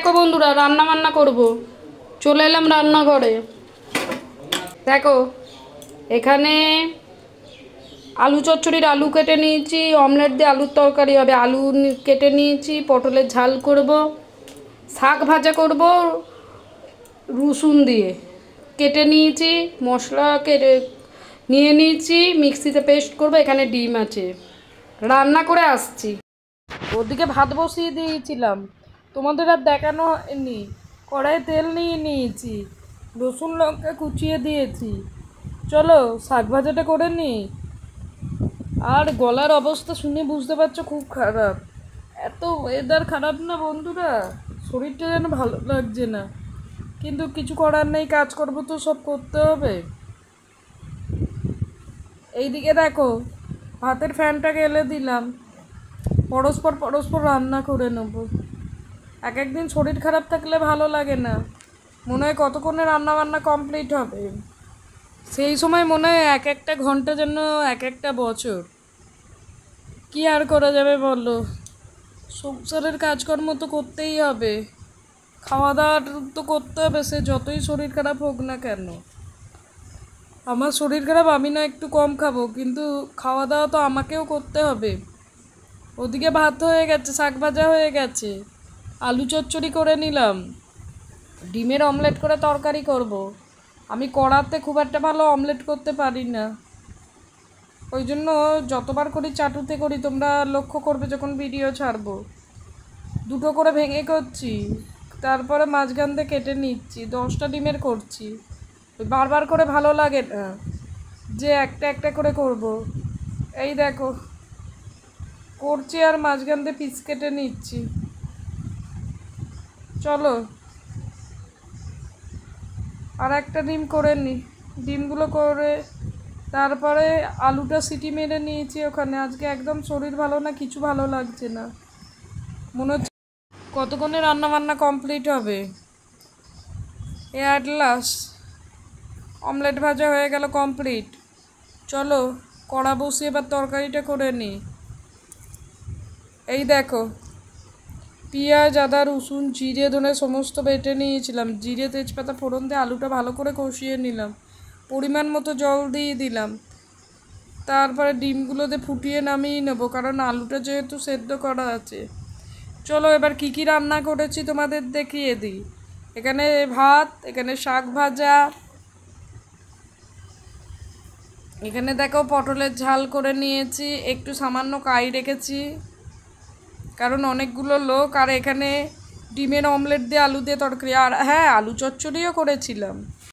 দেখো বন্ধুরা রান্না বান্না করব, চলে এলাম রান্নাঘরে। দেখো এখানে আলু চচ্চড়ির আলু কেটে নিয়েছি, অমলেট দিয়ে আলুর তরকারি হবে, আলু কেটে নিয়েছি, পটলের ঝাল করব, শাক ভাজা করব রসুন দিয়ে কেটে নিয়েছি, মশলা কেটে নিয়ে নিয়েছি, মিক্সিতে পেস্ট করব। এখানে ডিম আছে, রান্না করে আসছি। ওদিকে ভাত বসিয়ে দিয়েছিলাম, তোমাদের আর দেখানো হয়নি। কড়াইয়ে তেল নিয়ে নিয়েছি, রসুন লঙ্কা কুচিয়ে দিয়েছি। চলো শাক ভাজাটা করে নিই। আর গলার অবস্থা শুনে বুঝতে পারছো খুব খারাপ, এত ওয়েদার খারাপ না বন্ধুরা, শরীরটা যেন ভালো লাগছে না, কিন্তু কিছু করার নেই, কাজ করবো তো, সব করতে হবে। এইদিকে দেখো ভাতের ফ্যানটা গেলে দিলাম, পরস্পর রান্না করে নেবো। এক একদিন শরীর খারাপ থাকলে ভালো লাগে না, মনে হয় কতক্ষণে রান্না বান্না কমপ্লিট হবে, সেই সময় মনে হয় এক একটা ঘন্টা যেন এক একটা বছর। কি আর করা যাবে বলো, সংসারের কাজকর্ম তো করতেই হবে, খাওয়া দাওয়া তো করতে হবে, সে যতই শরীর খারাপ হোক না কেন। আমার শরীর খারাপ, আমি না একটু কম খাবো, কিন্তু খাওয়া দাওয়া তো আমাকেও করতে হবে। ওদিকে ভাত হয়ে গেছে, শাক ভাজা হয়ে গেছে, আলু চচ্চড়ি করে নিলাম, ডিমের অমলেট করে তরকারি করব। আমি কড়াতে খুব একটা ভালো অমলেট করতে পারি না, ওই জন্য যতবার করি চাটুতে করি, তোমরা লক্ষ্য করবে যখন ভিডিও ছাড়বো। দুটো করে ভেঙে করছি, তারপরে মাঝখান দিয়ে কেটে নিচ্ছি, 10টা ডিমের করছি। ওই বারবার করে ভালো লাগে না যে একটা একটা করে করব। এই দেখো করছি আর মাঝখান দিয়ে পিস কেটে নিচ্ছি। চলো আর একটা ডিম করে নিই, ডিমগুলো করে তারপরে আলুটা সিটি মেরে নিয়েছি ওখানে। আজকে একদম শরীর ভালো না, কিছু ভালো লাগছে না, মনে হচ্ছে কতক্ষণে রান্না বান্না কমপ্লিট হবে। অ্যাট লাস্ট অমলেট ভাজা হয়ে গেল কমপ্লিট। চলো কড়া বসিয়ে এবার তরকারিটা করে নিই। এই দেখো পেঁয়াজ আদা রসুন জিরে ধনে সমস্ত বেটে নিয়েছিলাম, জিরে তেজপাতা ফোড়ন দিয়ে আলুটা ভালো করে কষিয়ে নিলাম, পরিমাণ মতো জল দিয়ে দিলাম, তারপরে ডিমগুলো দিয়ে ফুটিয়ে নামিয়ে নেবো, কারণ আলুটা যেহেতু সেদ্ধ করা আছে। চলো এবার কি কি রান্না করেছি তোমাদের দেখিয়ে দিই। এখানে ভাত, এখানে শাক ভাজা, এখানে দেখো পটলের ঝাল করে নিয়েছি, একটু সামান্য কাই রেখেছি কারণ অনেকগুলো লোক, আর এখানে ডিমের অমলেট দিয়ে আলু দিয়ে তরকারি, আর হ্যাঁ আলু চচ্চড়িও করেছিলাম।